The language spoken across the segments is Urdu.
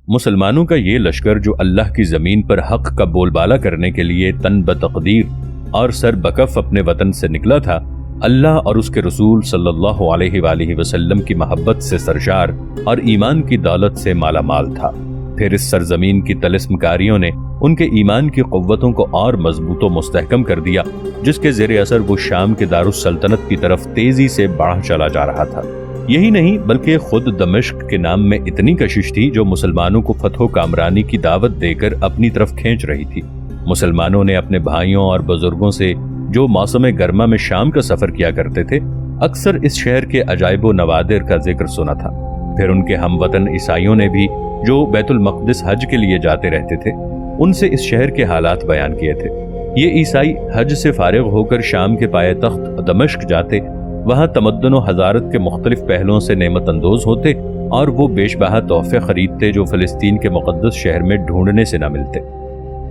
مسلمانوں کا یہ لشکر جو اللہ کی زمین پر حق کا بولبالا کرنے کے لیے تن بتقدیر اور سر بکف اپنے وطن سے نکلا تھا، اللہ اور اس کے رسول صلی اللہ علیہ وآلہ وسلم کی محبت سے سرشار اور ایمان کی دولت سے مالا مال تھا۔ پھر اس سرزمین کی طلسم کاریوں نے ان کے ایمان کی قوتوں کو اور مضبوط و مستحکم کر دیا، جس کے زیر اثر وہ شام کے دارالسلطنت کی طرف تیزی سے بڑھا چلا جا رہا تھا۔ یہی نہیں بلکہ خود دمشق کے نام میں اتنی کشش تھی جو مسلمانوں کو فتح و کامرانی کی دعوت دے کر اپنی طرف کھینچ رہی تھی۔ مسلمانوں نے اپنے بھائیوں اور بزرگوں سے جو موسم گرما میں شام کا سفر کیا کرتے تھے، اکثر اس شہر کے عجائب و نوادر کا ذکر سنا تھا۔ پھر ان کے ہم وطن عیسائیوں نے بھی جو بیت المقدس حج کے لیے جاتے رہتے تھے، ان سے اس شہر کے حالات بیان کیے تھے۔ یہ عیسائی حج سے فارغ ہو کر شام کے پائے تخت دمشق جاتے، وہاں تمدن و حضارت کے مختلف پہلوؤں سے نعمت اندوز ہوتے اور وہ بیش بہا تحفے خریدتے جو فلسطین کے مقدس شہر میں ڈھونڈنے سے نہ ملتے۔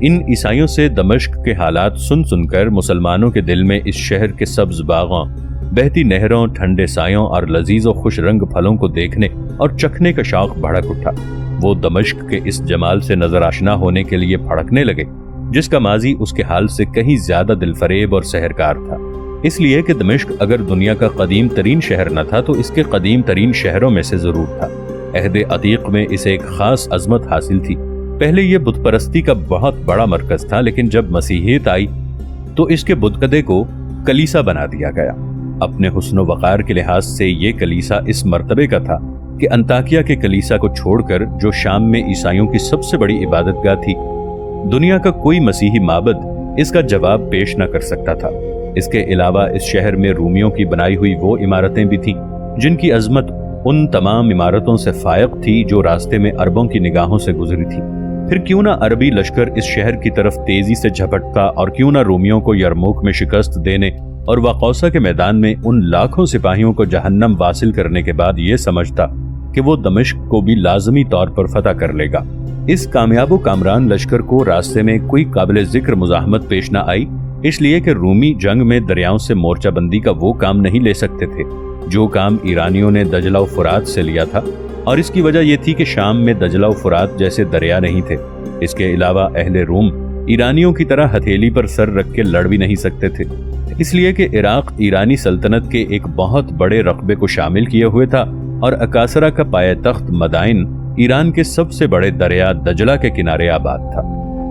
ان عیسائیوں سے دمشق کے حالات سن سن کر مسلمانوں کے دل میں اس شہر کے سبز باغوں، بہتی نہروں، ٹھنڈے سایوں اور لذیذ و خوش رنگ پھلوں کو دیکھنے اور چکھنے کا شوق بھڑک اٹھا۔ وہ دمشق کے اس جمال سے نظر آشنا ہونے کے لیے پھڑکنے لگے، جس کا ماضی اس کے حال سے کہیں زیادہ دل فریب اور سحرکار تھا۔ اس لیے کہ دمشق اگر دنیا کا قدیم ترین شہر نہ تھا تو اس کے قدیم ترین شہروں میں سے ضرور تھا۔ عہد عتیق میں اسے ایک خاص عظمت حاصل تھی۔ پہلے یہ بت پرستی کا بہت بڑا مرکز تھا، لیکن جب مسیحیت آئی تو اس کے بتکدے کو کلیسا بنا دیا گیا۔ اپنے حسن و وقار کے لحاظ سے یہ کلیسا اس مرتبے کا تھا کہ انطاکیہ کے کلیسا کو چھوڑ کر، جو شام میں عیسائیوں کی سب سے بڑی عبادت گاہ تھی، دنیا کا کوئی مسیحی معبد اس کا جواب پیش نہ کر سکتا تھا۔ اس کے علاوہ اس شہر میں رومیوں کی بنائی ہوئی وہ عمارتیں بھی تھیں جن کی عظمت ان تمام عمارتوں سے فائق تھی جو راستے میں عربوں کی نگاہوں سے گزری تھی۔ پھر کیوں نہ عربی لشکر اس شہر کی طرف تیزی سے جھپٹتا اور کیوں نہ رومیوں کو یرموک میں شکست دینے اور واقوسہ کے میدان میں ان لاکھوں سپاہیوں کو جہنم واصل کرنے کے بعد یہ سمجھتا کہ وہ دمشق کو بھی لازمی طور پر فتح کر لے گا۔ اس کامیاب و کامران لشکر کو راستے میں کوئی قابل ذکر مزاحمت پیش نہ آئی، اس لیے کہ رومی جنگ میں دریاؤں سے مورچہ بندی کا وہ کام نہیں لے سکتے تھے جو کام ایرانیوں نے دجلہ و فرات سے لیا تھا، اور اس کی وجہ یہ تھی کہ شام میں دجلہ و فرات جیسے دریا نہیں تھے۔ اس کے علاوہ اہل روم ایرانیوں کی طرح ہتھیلی پر سر رکھ کے لڑ بھی نہیں سکتے تھے، اس لیے کہ عراق ایرانی سلطنت کے ایک بہت بڑے رقبے کو شامل کیے ہوئے تھا، اور اکاسرا کا پایہ تخت مدائن ایران کے سب سے بڑے دریا دجلہ کے کنارے آباد تھا۔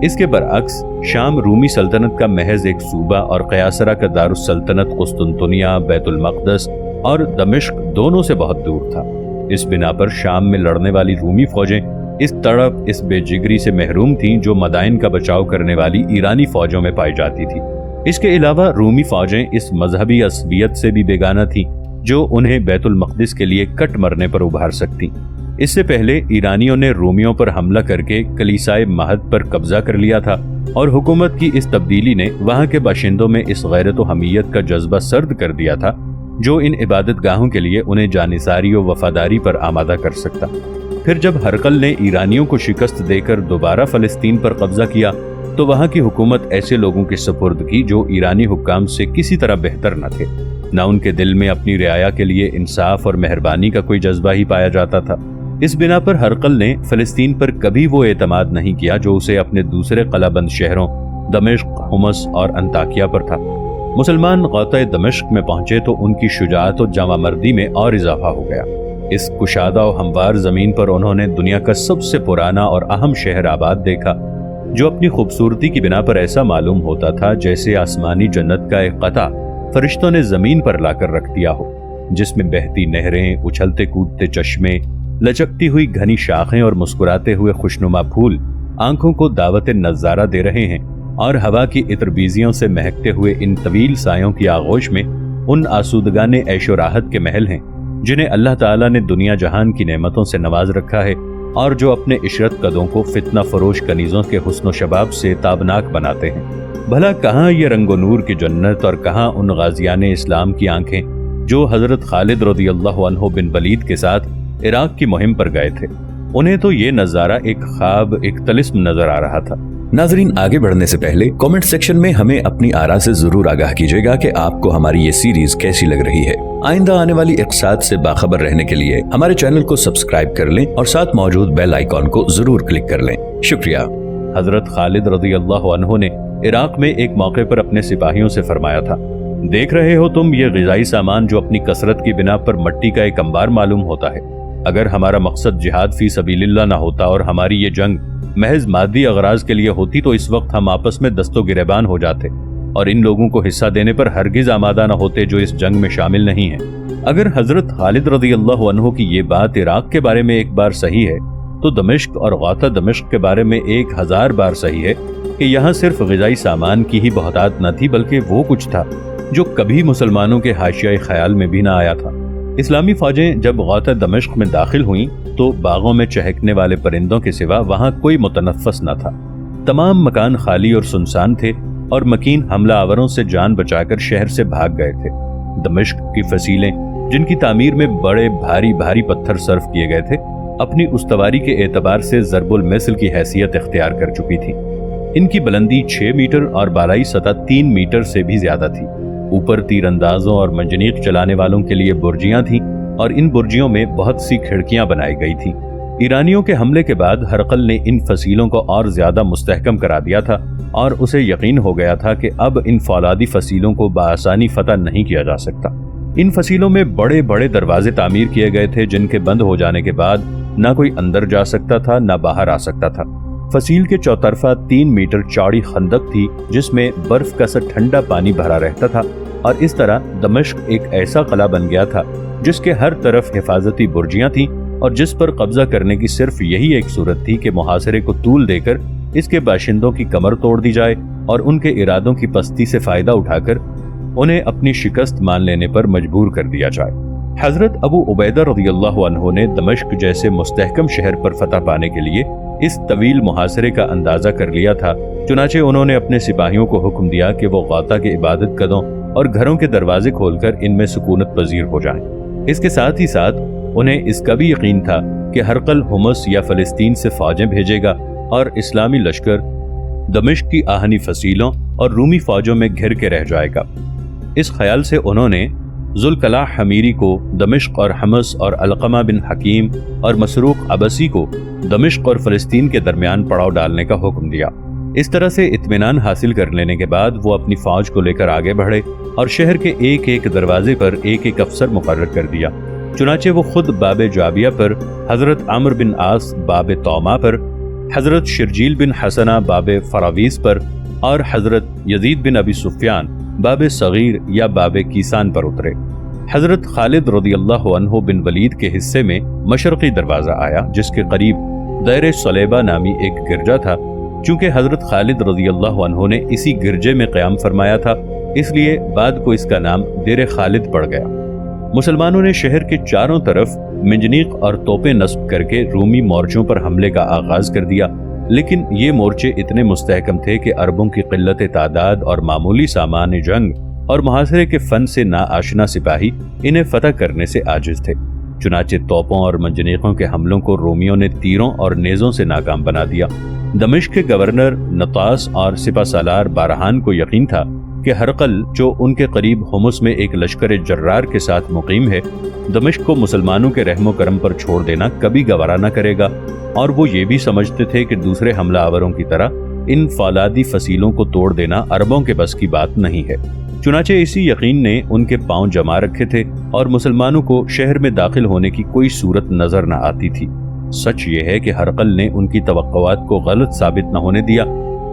اس کے برعکس شام رومی سلطنت کا محض ایک صوبہ اور قیاصرہ کا دارالسلطنت قسطنطنیہ، بیت المقدس اور دمشق دونوں سے بہت دور تھا۔ اس بنا پر شام میں لڑنے والی رومی فوجیں اس تڑپ، اس بے جگری سے محروم تھیں جو مدائن کا بچاؤ کرنے والی ایرانی فوجوں میں پائی جاتی تھی۔ اس کے علاوہ رومی فوجیں اس مذہبی عصبیت سے بھی بیگانہ تھیں جو انہیں بیت المقدس کے لیے کٹ مرنے پر ابھار سکتی۔ اس سے پہلے ایرانیوں نے رومیوں پر حملہ کر کے کلیسائے مہد پر قبضہ کر لیا تھا، اور حکومت کی اس تبدیلی نے وہاں کے باشندوں میں اس غیرت و حمیت کا جذبہ سرد کر دیا تھا جو ان عبادت گاہوں کے لیے انہیں جانثاری و وفاداری پر آمادہ کر سکتا۔ پھر جب ہرقل نے ایرانیوں کو شکست دے کر دوبارہ فلسطین پر قبضہ کیا تو وہاں کی حکومت ایسے لوگوں کے سپرد کی جو ایرانی حکام سے کسی طرح بہتر نہ تھے، نہ ان کے دل میں اپنی رعایا کے لیے انصاف اور مہربانی کا کوئی جذبہ ہی پایا جاتا تھا۔ اس بنا پر ہرقل نے فلسطین پر کبھی وہ اعتماد نہیں کیا جو اسے اپنے دوسرے قلعہ بند شہروں دمشق، حمص اور انطاکیہ پر تھا۔ مسلمان غوطۂ دمشق میں پہنچے تو ان کی شجاعت و جامع مردی میں اور اضافہ ہو گیا۔ اس کشادہ و ہموار زمین پر انہوں نے دنیا کا سب سے پرانا اور اہم شہر آباد دیکھا جو اپنی خوبصورتی کی بنا پر ایسا معلوم ہوتا تھا جیسے آسمانی جنت کا ایک قطعہ فرشتوں نے زمین پر لا کر رکھ دیا ہو، جس میں بہتی نہریں، اچھلتے کودتے چشمے، لچکتی ہوئی گھنی شاخیں اور مسکراتے ہوئے خوشنما پھول آنکھوں کو دعوت نظارہ دے رہے ہیں، اور ہوا کی عطر بیزیوں سے مہکتے ہوئے ان طویل سایوں کی آغوش میں ان آسودگان عیش و راحت کے محل ہیں جنہیں اللہ تعالیٰ نے دنیا جہان کی نعمتوں سے نواز رکھا ہے، اور جو اپنے عشرت قدوں کو فتنہ فروش کنیزوں کے حسن و شباب سے تابناک بناتے ہیں۔ بھلا کہاں یہ رنگ و نور کی جنت اور کہاں ان غازیان اسلام کی آنکھیں جو حضرت خالد رضی اللہ عنہ بن ولید کے ساتھ عراق کی مہم پر گئے تھے؟ انہیں تو یہ نظارہ ایک خواب، ایک طلسم نظر آ رہا تھا۔ ناظرین، آگے بڑھنے سے پہلے کامنٹ سیکشن میں ہمیں اپنی آراء سے ضرور آگاہ کیجیے گا کہ آپ کو ہماری یہ سیریز کیسی لگ رہی ہے۔ آئندہ آنے والی اقساط سے باخبر رہنے کے لیے ہمارے چینل کو سبسکرائب کر لیں اور ساتھ موجود بیل آئیکن کو ضرور کلک کر لیں۔ شکریہ۔ حضرت خالد رضی اللہ عنہ نے عراق میں ایک موقع پر اپنے سپاہیوں سے فرمایا تھا، دیکھ رہے ہو تم یہ غذائی سامان جو اپنی کثرت کی بنا پر مٹی کا ایک انبار معلوم ہوتا ہے۔ اگر ہمارا مقصد جہاد فی سبیل اللہ نہ ہوتا اور ہماری یہ جنگ محض مادی اغراض کے لیے ہوتی تو اس وقت ہم آپس میں دست و گریبان ہو جاتے اور ان لوگوں کو حصہ دینے پر ہرگز آمادہ نہ ہوتے جو اس جنگ میں شامل نہیں ہیں۔ اگر حضرت خالد رضی اللہ عنہ کی یہ بات عراق کے بارے میں ایک بار صحیح ہے تو دمشق اور غوطہ دمشق کے بارے میں 1000 بار صحیح ہے کہ یہاں صرف غذائی سامان کی ہی بہتات نہ تھی بلکہ وہ کچھ تھا جو کبھی مسلمانوں کے حاشیۂ خیال میں بھی نہ آیا تھا۔ اسلامی فوجیں جب غوطہ دمشق میں داخل ہوئیں تو باغوں میں چہکنے والے پرندوں کے سوا وہاں کوئی متنفس نہ تھا۔ تمام مکان خالی اور سنسان تھے اور مکین حملہ آوروں سے جان بچا کر شہر سے بھاگ گئے تھے۔ دمشق کی فصیلیں جن کی تعمیر میں بڑے بھاری پتھر صرف کیے گئے تھے اپنی استواری کے اعتبار سے ضرب المثل کی حیثیت اختیار کر چکی تھی۔ ان کی بلندی 6 میٹر اور بالائی سطح 3 میٹر سے بھی زیادہ تھی۔ اوپر تیر اندازوں اور منجنیق چلانے والوں کے لیے برجیاں تھیں اور ان برجیوں میں بہت سی کھڑکیاں بنائی گئی تھیں۔ ایرانیوں کے حملے کے بعد ہرقل نے ان فصیلوں کو اور زیادہ مستحکم کرا دیا تھا اور اسے یقین ہو گیا تھا کہ اب ان فولادی فصیلوں کو بآسانی فتح نہیں کیا جا سکتا۔ ان فصیلوں میں بڑے بڑے دروازے تعمیر کیے گئے تھے جن کے بند ہو جانے کے بعد نہ کوئی اندر جا سکتا تھا نہ باہر آ سکتا تھا۔ فصیل کے چوطرفہ 3 میٹر چوڑی خندق تھی جس میں برف کا سا ٹھنڈا پانی بھرا رہتا تھا اور اس طرح دمشق ایک ایسا قلعہ بن گیا تھا جس کے ہر طرف حفاظتی برجیاں تھیں اور جس پر قبضہ کرنے کی صرف یہی ایک صورت تھی کہ محاصرے کو طول دے کر اس کے باشندوں کی کمر توڑ دی جائے اور ان کے ارادوں کی پستی سے فائدہ اٹھا کر انہیں اپنی شکست مان لینے پر مجبور کر دیا جائے۔ حضرت ابو عبیدہ رضی اللہ عنہ نے دمشق جیسے مستحکم شہر پر فتح پانے کے لیے اس طویل محاصرے کا اندازہ کر لیا تھا، چنانچہ انہوں نے اپنے سپاہیوں کو حکم دیا کہ وہ غوطہ کے عبادت گدوں اور گھروں کے دروازے کھول کر ان میں سکونت پذیر ہو جائیں۔ اس کے ساتھ ہی ساتھ انہیں اس کا بھی یقین تھا کہ ہرقل حمص یا فلسطین سے فوجیں بھیجے گا اور اسلامی لشکر دمشق کی آہنی فصیلوں اور رومی فوجوں میں گھر کے رہ جائے گا۔ اس خیال سے انہوں نے ذوالکلاہ حمیری کو دمشق اور حمص اور علقمہ بن حکیم اور مسروق عبسی کو دمشق اور فلسطین کے درمیان پڑاؤ ڈالنے کا حکم دیا۔ اس طرح سے اطمینان حاصل کر لینے کے بعد وہ اپنی فوج کو لے کر آگے بڑھے اور شہر کے ایک ایک دروازے پر ایک ایک افسر مقرر کر دیا۔ چنانچہ وہ خود باب جابیہ پر، حضرت عمرو بن عاص باب توما پر، حضرت شرجیل بن حسنہ باب فراویز پر اور حضرت یزید بن ابی سفیان باب صغیر یا باب کیسان پر اترے۔ حضرت خالد رضی اللہ عنہ بن ولید کے حصے میں مشرقی دروازہ آیا جس کے قریب دیر صلیبہ نامی ایک گرجا تھا۔ چونکہ حضرت خالد رضی اللہ عنہ نے اسی گرجے میں قیام فرمایا تھا اس لیے بعد کو اس کا نام دیر خالد پڑ گیا۔ مسلمانوں نے شہر کے چاروں طرف منجنیق اور توپیں نصب کر کے رومی مورچوں پر حملے کا آغاز کر دیا، لیکن یہ مورچے اتنے مستحکم تھے کہ عربوں کی قلت تعداد اور معمولی سامان جنگ اور محاصرے کے فن سے ناآشنا سپاہی انہیں فتح کرنے سے عاجز تھے۔ چنانچہ توپوں اور منجنیقوں کے حملوں کو رومیوں نے تیروں اور نیزوں سے ناکام بنا دیا۔ دمشق کے گورنر نطاس اور سپہ سالار بارہان کو یقین تھا کہ ہرقل جو ان کے قریب حمص میں ایک لشکر جرار کے ساتھ مقیم ہے، دمشق کو مسلمانوں کے رحم و کرم پر چھوڑ دینا کبھی گوارا نہ کرے گا، اور وہ یہ بھی سمجھتے تھے کہ دوسرے حملہ آوروں کی طرح ان فولادی فصیلوں کو توڑ دینا عربوں کے بس کی بات نہیں ہے۔ چنانچہ اسی یقین نے ان کے پاؤں جما رکھے تھے اور مسلمانوں کو شہر میں داخل ہونے کی کوئی صورت نظر نہ آتی تھی۔ سچ یہ ہے کہ ہرقل نے ان کی توقعات کو غلط ثابت نہ ہونے دیا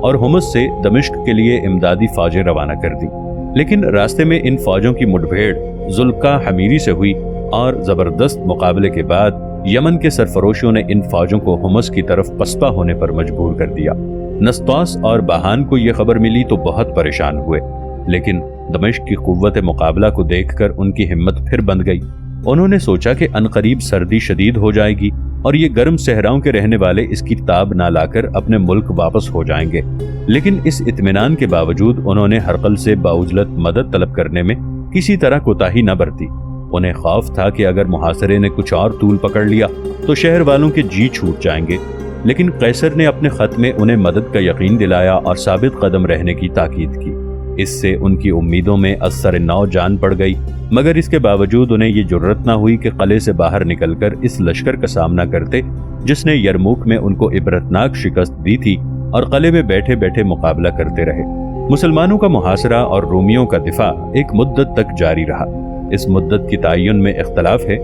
اور حمص سے دمشق کے لیے امدادی فوجیں روانہ کر دی، لیکن راستے میں ان فوجوں کی مٹ بھیڑ ذوالکلاہ حمیری سے ہوئی اور زبردست مقابلے کے بعد یمن کے سرفروشوں نے ان فوجوں کو حمص کی طرف پسپا ہونے پر مجبور کر دیا۔ نسطاس اور باہان کو یہ خبر ملی تو بہت پریشان ہوئے، لیکن دمشق کی قوت مقابلہ کو دیکھ کر ان کی ہمت پھر بند گئی۔ انہوں نے سوچا کہ عنقریب سردی شدید ہو جائے گی اور یہ گرم صحراؤں کے رہنے والے اس کی تاب نہ لا کر اپنے ملک واپس ہو جائیں گے، لیکن اس اطمینان کے باوجود انہوں نے ہرقل سے باعجلت مدد طلب کرنے میں کسی طرح کوتاہی نہ برتی۔ انہیں خوف تھا کہ اگر محاصرے نے کچھ اور طول پکڑ لیا تو شہر والوں کے جی چھوٹ جائیں گے لیکن قیصر نے اپنے خط میں انہیں مدد کا یقین دلایا اور ثابت قدم رہنے کی تاکید کی۔ اس سے ان کی امیدوں میں اثر نو جان پڑ گئی، مگر اس کے باوجود انہیں یہ جرت نہ ہوئی کہ قلعے سے باہر نکل کر اس لشکر کا سامنا کرتے جس نے یرموک میں ان کو عبرتناک شکست دی تھی، اور قلعے میں بیٹھے بیٹھے مقابلہ کرتے رہے۔ مسلمانوں کا محاصرہ اور رومیوں کا دفاع ایک مدت تک جاری رہا۔ اس مدت کی تعین میں اختلاف ہے۔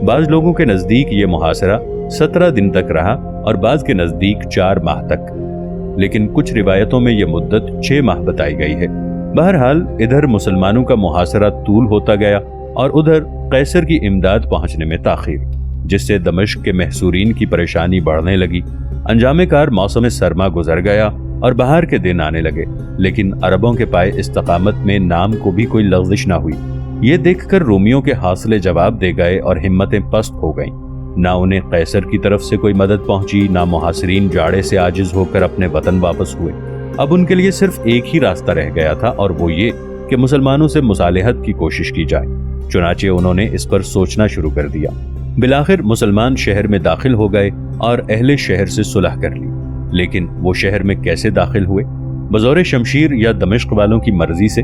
بعض لوگوں کے نزدیک یہ محاصرہ 17 دن تک رہا اور بعض کے نزدیک 4 ماہ تک، لیکن کچھ روایتوں میں یہ مدت 6 ماہ بتائی گئی ہے۔ بہرحال ادھر مسلمانوں کا محاصرہ طول ہوتا گیا اور ادھر قیصر کی امداد پہنچنے میں تاخیر، جس سے دمشق کے محصورین کی پریشانی بڑھنے لگی۔ انجام کار موسم سرما گزر گیا اور بہار کے دن آنے لگے، لیکن عربوں کے پائے استقامت میں نام کو بھی کوئی لغزش نہ ہوئی۔ یہ دیکھ کر رومیوں کے حوصلے جواب دے گئے اور ہمتیں پست ہو گئیں۔ نہ انہیں قیصر کی طرف سے کوئی مدد پہنچی، نہ محاصرین جاڑے سے عاجز ہو کر اپنے وطن واپس ہوئے۔ اب ان کے لیے صرف ایک ہی راستہ رہ گیا تھا، اور وہ یہ کہ مسلمانوں سے مصالحت کی کوشش کی جائے۔ چنانچہ انہوں نے اس پر سوچنا شروع کر دیا۔ بالآخر مسلمان شہر میں داخل ہو گئے اور اہل شہر سے صلح کر لی، لیکن وہ شہر میں کیسے داخل ہوئے؟ بزور شمشیر یا دمشق والوں کی مرضی سے؟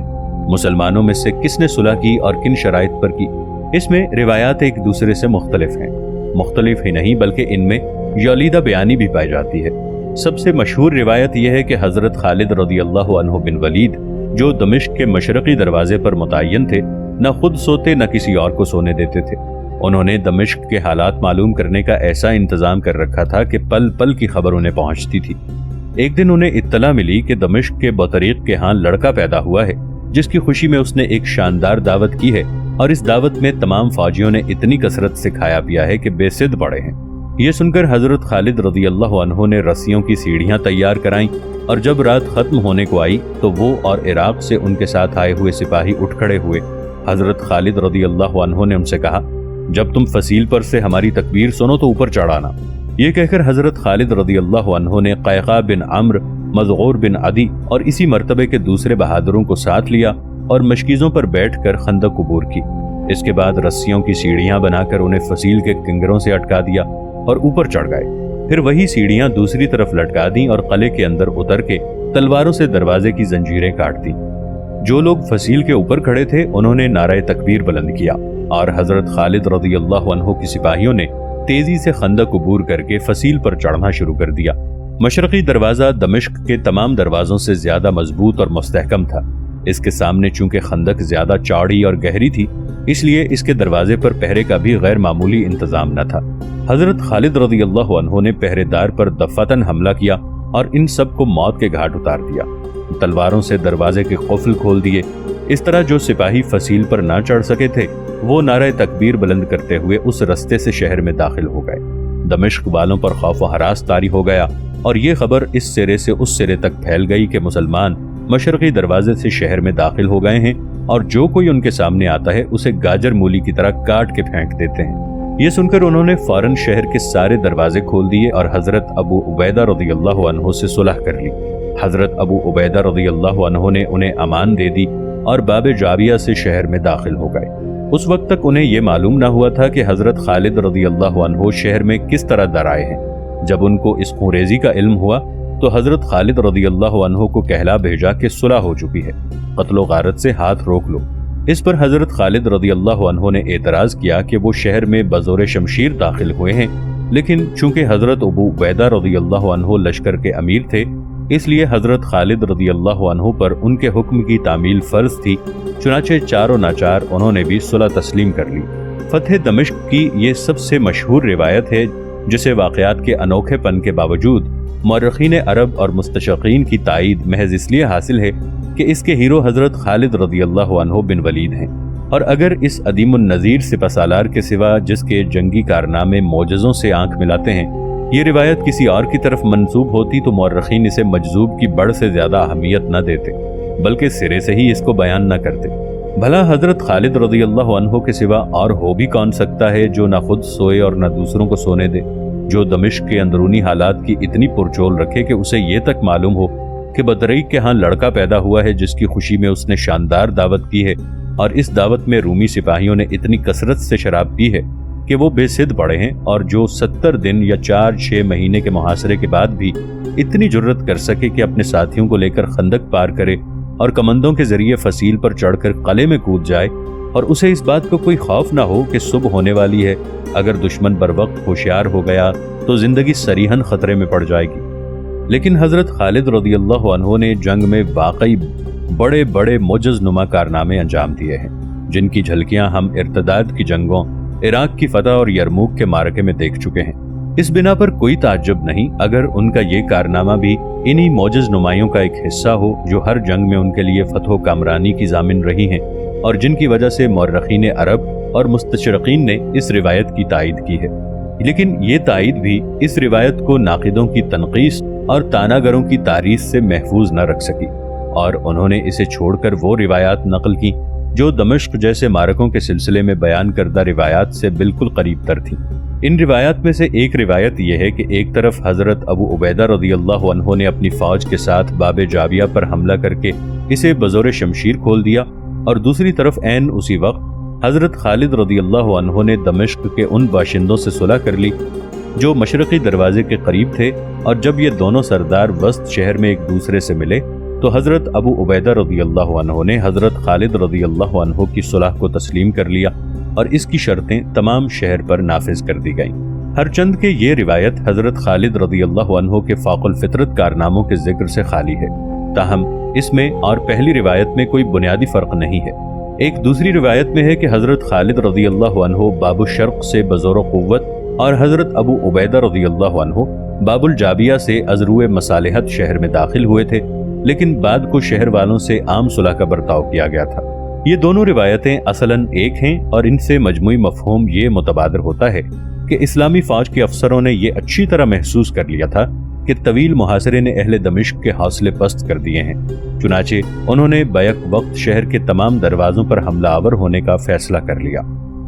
مسلمانوں میں سے کس نے صلح کی اور کن شرائط پر کی؟ اس میں روایات ایک دوسرے سے مختلف ہیں۔ مختلف ہی نہیں بلکہ ان میں یولیدہ بیانی بھی پائی جاتی ہے۔ سب سے مشہور روایت یہ ہے کہ حضرت خالد رضی اللہ عنہ بن ولید، جو دمشق کے مشرقی دروازے پر متعین تھے، نہ خود سوتے نہ کسی اور کو سونے دیتے تھے۔ انہوں نے دمشق کے حالات معلوم کرنے کا ایسا انتظام کر رکھا تھا کہ پل پل کی خبر انہیں پہنچتی تھی۔ ایک دن انہیں اطلاع ملی کہ دمشق کے بطریق کے ہاں لڑکا پیدا ہوا ہے، جس کی خوشی میں اس نے ایک شاندار دعوت کی ہے، اور اس دعوت میں تمام فوجیوں نے اتنی کثرت سے کھایا پیا ہے کہ بے سد پڑے ہیں۔ یہ سن کر حضرت خالد رضی اللہ عنہ نے رسیوں کی سیڑھیاں تیار کرائیں، اور جب رات ختم ہونے کو آئی تو وہ اور عراق سے ان کے ساتھ آئے ہوئے سپاہی اٹھ کھڑے ہوئے۔ حضرت خالد رضی اللہ عنہ نے ان سے کہا، جب تم فصیل پر سے ہماری تکبیر سنو تو اوپر چڑھ آنا۔ یہ کہہ کر حضرت خالد رضی اللہ عنہ نے قیقاع بن عمرو، مذغور بن عدی اور اسی مرتبے کے دوسرے بہادروں کو ساتھ لیا اور مشکیزوں پر بیٹھ کر خندق عبور کی۔ اس کے بعد رسیوں کی سیڑھیاں بنا کر انہیں فصیل کے کنگروں سے اٹکا دیا اور اوپر چڑھ گئے۔ پھر وہی سیڑھیاں دوسری طرف لٹکا دیں اور قلعے کے اندر اتر کے تلواروں سے دروازے کی زنجیریں کاٹ دیں۔ جو لوگ فصیل کے اوپر کھڑے تھے انہوں نے نعرہ تکبیر بلند کیا، اور حضرت خالد رضی اللہ عنہ کی سپاہیوں نے تیزی سے خندق عبور کر کے فصیل پر چڑھنا شروع کر دیا۔ مشرقی دروازہ دمشق کے تمام دروازوں سے زیادہ مضبوط اور مستحکم تھا۔ اس کے سامنے چونکہ خندق زیادہ چوڑی اور گہری تھی، اس لیے اس کے دروازے پر پہرے کا بھی غیر معمولی انتظام نہ تھا۔ حضرت خالد رضی اللہ عنہ نے پہرے دار پر دفعتاً حملہ کیا اور ان سب کو موت کے گھاٹ اتار دیا۔ تلواروں سے دروازے کے قفل کھول دیے۔ اس طرح جو سپاہی فصیل پر نہ چڑھ سکے تھے وہ نعرہ تکبیر بلند کرتے ہوئے اس رستے سے شہر میں داخل ہو گئے۔ دمشق والوں پر خوف و ہراس طاری ہو گیا، اور یہ خبر اس سرے سے اس سرے تک پھیل گئی کہ مسلمان مشرقی دروازے سے شہر میں داخل ہو گئے ہیں، اور جو کوئی ان کے سامنے آتا ہے اسے گاجر مولی کی طرح کاٹ کے پھینک دیتے ہیں۔ یہ سن کر انہوں نے فوراً شہر کے سارے دروازے کھول دیے اور حضرت ابو عبیدہ رضی اللہ عنہ سے صلح کر لی۔ حضرت ابو عبیدہ رضی اللہ عنہ نے انہیں امان دے دی اور باب جابیہ سے شہر میں داخل ہو گئے۔ اس وقت تک انہیں یہ معلوم نہ ہوا تھا کہ حضرت خالد رضی اللہ عنہ شہر میں کس طرح در آئے ہیں۔ جب ان کو اس خونریزی کا علم ہوا تو حضرت خالد رضی اللہ عنہ کو کہلا بھیجا کہ صلح ہو چکی ہے، قتل و غارت سے ہاتھ روک لو۔ اس پر حضرت خالد رضی اللہ عنہ نے اعتراض کیا کہ وہ شہر میں بزور شمشیر داخل ہوئے ہیں، لیکن چونکہ حضرت ابو عبیدہ رضی اللہ عنہ لشکر کے امیر تھے، اس لیے حضرت خالد رضی اللہ عنہ پر ان کے حکم کی تعمیل فرض تھی۔ چنانچہ چاروں ناچار انہوں نے بھی صلح تسلیم کر لی۔ فتح دمشق کی یہ سب سے مشہور روایت ہے، جسے واقعات کے انوکھے پن کے باوجود مورخین عرب اور مستشرقین کی تائید محض اس لیے حاصل ہے کہ اس کے ہیرو حضرت خالد رضی اللہ عنہ بن ولید ہیں، اور اگر اس عدیم النظیر سپہ سالار کے سوا جس کے جنگی کارنامے معجزوں سے آنکھ ملاتے ہیں یہ روایت کسی اور کی طرف منسوب ہوتی تو مورخین اسے مجذوب کی بڑھ سے زیادہ اہمیت نہ دیتے، بلکہ سرے سے ہی اس کو بیان نہ کرتے۔ بھلا حضرت خالد رضی اللہ عنہ کے سوا اور ہو بھی کون سکتا ہے جو نہ خود سوئے اور نہ دوسروں کو سونے دے، جو دمشق کے اندرونی حالات کی اتنی پرچول رکھے کہ اسے یہ تک معلوم ہو کہ بدریق کے ہاں لڑکا پیدا ہوا ہے جس کی خوشی میں اس نے شاندار دعوت کی ہے، اور اس دعوت میں رومی سپاہیوں نے اتنی کثرت سے شراب پی ہے کہ وہ بے سد پڑے ہیں اور جو 70 دن یا 4-6 مہینے کے محاصرے کے بعد بھی اتنی جرت کر سکے کہ اپنے ساتھیوں کو لے کر خندق پار کرے اور کمندوں کے ذریعے فصیل پر چڑھ کر قلعے میں کود جائے، اور اسے اس بات کو کوئی خوف نہ ہو کہ صبح ہونے والی ہے، اگر دشمن بر وقت ہوشیار ہو گیا تو زندگی صریحاً خطرے میں پڑ جائے گی۔ لیکن حضرت خالد رضی اللہ عنہ نے جنگ میں واقعی بڑے بڑے معجز نما کارنامے انجام دیے ہیں، جن کی جھلکیاں ہم ارتداد کی جنگوں، عراق کی فتح اور یرموک کے معرکے میں دیکھ چکے ہیں۔ اس بنا پر کوئی تعجب نہیں اگر ان کا یہ کارنامہ بھی انہی معجز نمائیوں کا ایک حصہ ہو جو ہر جنگ میں ان کے لیے فتح و کامرانی کی ضامن رہی ہیں، اور جن کی وجہ سے مورخین عرب اور مستشرقین نے اس روایت کی تائید کی ہے۔ لیکن یہ تائید بھی اس روایت کو ناقدوں کی تنقیص اور تاناگروں کی تعریف سے محفوظ نہ رکھ سکی، اور انہوں نے اسے چھوڑ کر وہ روایات نقل کی جو دمشق جیسے معرکوں کے سلسلے میں بیان کردہ روایات سے بالکل قریب تر تھیں۔ ان روایات میں سے ایک روایت یہ ہے کہ ایک طرف حضرت ابو عبیدہ رضی اللہ عنہ نے اپنی فوج کے ساتھ باب جابیہ پر حملہ کر کے اسے بزور شمشیر کھول دیا، اور دوسری طرف عین اسی وقت حضرت خالد رضی اللہ عنہ نے دمشق کے ان باشندوں سے صلح کر لی جو مشرقی دروازے کے قریب تھے، اور جب یہ دونوں سردار وسط شہر میں ایک دوسرے سے ملے تو حضرت ابو عبیدہ رضی اللہ عنہ نے حضرت خالد رضی اللہ عنہ کی صلح کو تسلیم کر لیا، اور اس کی شرطیں تمام شہر پر نافذ کر دی گئیں۔ ہر چند کے یہ روایت حضرت خالد رضی اللہ عنہ کے فوق الفطرت کارناموں کے ذکر سے خالی ہے، تاہم اس میں اور پہلی روایت میں کوئی بنیادی فرق نہیں ہے۔ ایک دوسری روایت میں ہے کہ حضرت خالد رضی اللہ عنہ باب الشرق سے بزور قوت اور حضرت ابو عبیدہ رضی اللہ عنہ باب الجابیہ سے ازروع مصالحت شہر میں داخل ہوئے تھے، لیکن بعد کو شہر والوں سے عام صلح کا برتاؤ کیا گیا تھا۔ یہ دونوں روایتیں اصلاً ایک ہیں، اور ان سے مجموعی مفہوم یہ متبادر ہوتا ہے کہ اسلامی فوج کے افسروں نے یہ اچھی طرح محسوس کر لیا تھا کہ طویل محاصرے نے اہل دمشق کے حوصلے پست کر دیے ہیں، چنانچہ انہوں نے بیک وقت شہر کے تمام دروازوں پر حملہ آور ہونے کا فیصلہ کر لیا۔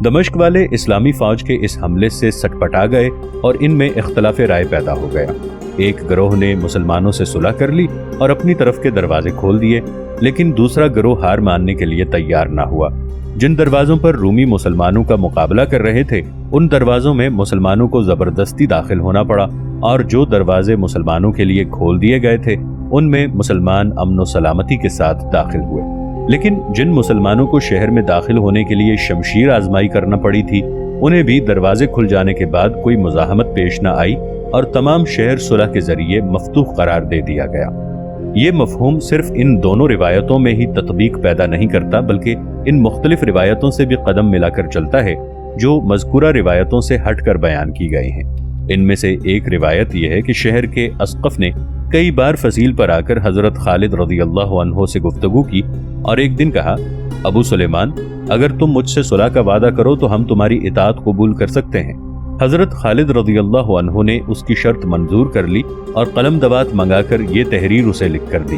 دمشق والے اسلامی فوج کے اس حملے سے سٹپٹا گئے اور ان میں اختلاف رائے پیدا ہو گیا۔ ایک گروہ نے مسلمانوں سے صلح کر لی اور اپنی طرف کے دروازے کھول دیے، لیکن دوسرا گروہ ہار ماننے کے لیے تیار نہ ہوا۔ جن دروازوں پر رومی مسلمانوں کا مقابلہ کر رہے تھے ان دروازوں میں مسلمانوں کو زبردستی داخل ہونا پڑا، اور جو دروازے مسلمانوں کے لیے کھول دیے گئے تھے ان میں مسلمان امن و سلامتی کے ساتھ داخل ہوئے۔ لیکن جن مسلمانوں کو شہر میں داخل ہونے کے لیے شمشیر آزمائی کرنا پڑی تھی انہیں بھی دروازے کھل جانے کے بعد کوئی مزاحمت پیش نہ آئی، اور تمام شہر صلح کے ذریعے مفتوح قرار دے دیا گیا۔ یہ مفہوم صرف ان دونوں روایتوں میں ہی تطبیق پیدا نہیں کرتا، بلکہ ان مختلف روایتوں سے بھی قدم ملا کر چلتا ہے جو مذکورہ روایتوں سے ہٹ کر بیان کی گئی ہیں۔ ان میں سے ایک روایت یہ ہے کہ شہر کے اسقف نے کئی بار فصیل پر آ کر حضرت خالد رضی اللہ عنہ سے گفتگو کی اور ایک دن کہا، ابو سلیمان، اگر تم مجھ سے صلح کا وعدہ کرو تو ہم تمہاری اطاعت قبول کر سکتے ہیں۔ حضرت خالد رضی اللہ عنہ نے اس کی شرط منظور کر لی اور قلم دوات منگا کر یہ تحریر اسے لکھ کر دی،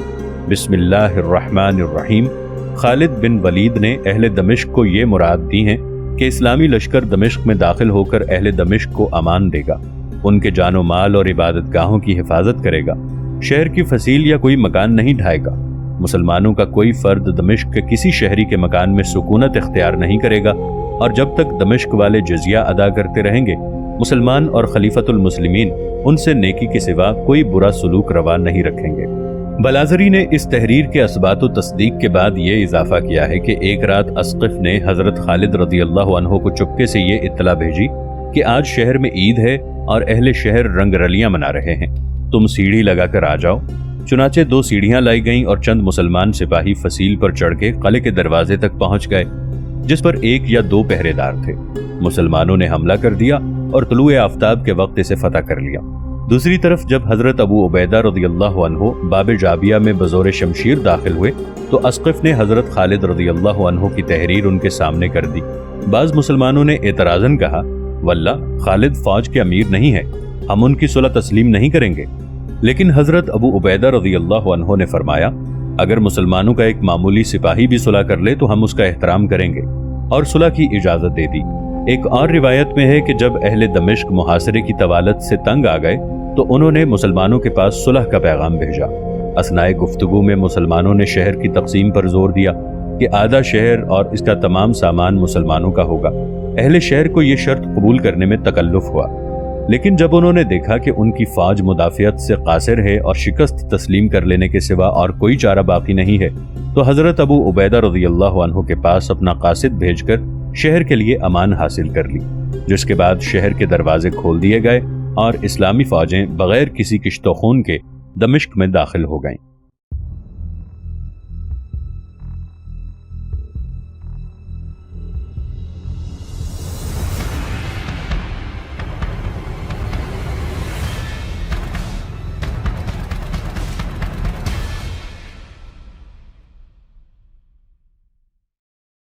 بسم اللہ الرحمن الرحیم۔ خالد بن ولید نے اہل دمشق کو یہ مراد دی ہیں کہ اسلامی لشکر دمشق میں داخل ہو کر اہل دمشق کو امان دے گا، ان کے جان و مال اور عبادت گاہوں کی حفاظت کرے گا، شہر کی فصیل یا کوئی مکان نہیں ڈھائے گا، مسلمانوں کا کوئی فرد دمشق کے کسی شہری کے مکان میں سکونت اختیار نہیں کرے گا، اور جب تک دمشق والے جزیہ ادا کرتے رہیں گے مسلمان اور خلیفۃ المسلمین ان سے نیکی کے سوا کوئی برا سلوک روا نہیں رکھیں گے۔ بلازری نے اس تحریر کے اثبات و تصدیق کے بعد یہ اضافہ کیا ہے کہ ایک رات اسقف نے حضرت خالد رضی اللہ عنہ کو چپکے سے یہ اطلاع بھیجی کہ آج شہر میں عید ہے اور اہل شہر رنگ رلیاں منا رہے ہیں، تم سیڑھی لگا کر آ جاؤ۔ چنانچہ 2 سیڑھیاں لائی گئیں اور چند مسلمان سپاہی فصیل پر چڑھ کے قلعے کے دروازے تک پہنچ گئے، جس پر 1 یا 2 پہرے دار تھے۔ مسلمانوں نے حملہ کر دیا اور طلوع آفتاب کے وقت اسے فتح کر لیا۔ دوسری طرف جب حضرت ابو عبیدہ رضی اللہ عنہ باب جابیہ میں بزور شمشیر داخل ہوئے تو اسقف نے حضرت خالد رضی اللہ عنہ کی تحریر ان کے سامنے کر دی۔ بعض مسلمانوں نے اعتراضاً کہا، واللہ خالد فوج کے امیر نہیں ہے، ہم ان کی صلح تسلیم نہیں کریں گے۔ لیکن حضرت ابو عبیدہ رضی اللہ عنہ نے فرمایا، اگر مسلمانوں کا ایک معمولی سپاہی بھی صلح کر لے تو ہم اس کا احترام کریں گے، اور صلح کی اجازت دے دی۔ ایک اور روایت میں ہے کہ جب اہل دمشق محاصرے کی طوالت سے تنگ آ گئے تو انہوں نے مسلمانوں کے پاس صلح کا پیغام بھیجا۔ اثناء گفتگو میں مسلمانوں نے شہر کی تقسیم پر زور دیا، کہ آدھا شہر اور اس کا تمام سامان مسلمانوں کا ہوگا۔ اہل شہر کو یہ شرط قبول کرنے میں تکلف ہوا، لیکن جب انہوں نے دیکھا کہ ان کی فوج مدافعت سے قاصر ہے اور شکست تسلیم کر لینے کے سوا اور کوئی چارہ باقی نہیں ہے، تو حضرت ابو عبیدہ رضی اللہ عنہ کے پاس اپنا قاصد بھیج کر شہر کے لیے امان حاصل کر لی، جس کے بعد شہر کے دروازے کھول دیے گئے اور اسلامی فوجیں بغیر کسی کشت و خون کے دمشق میں داخل ہو گئیں۔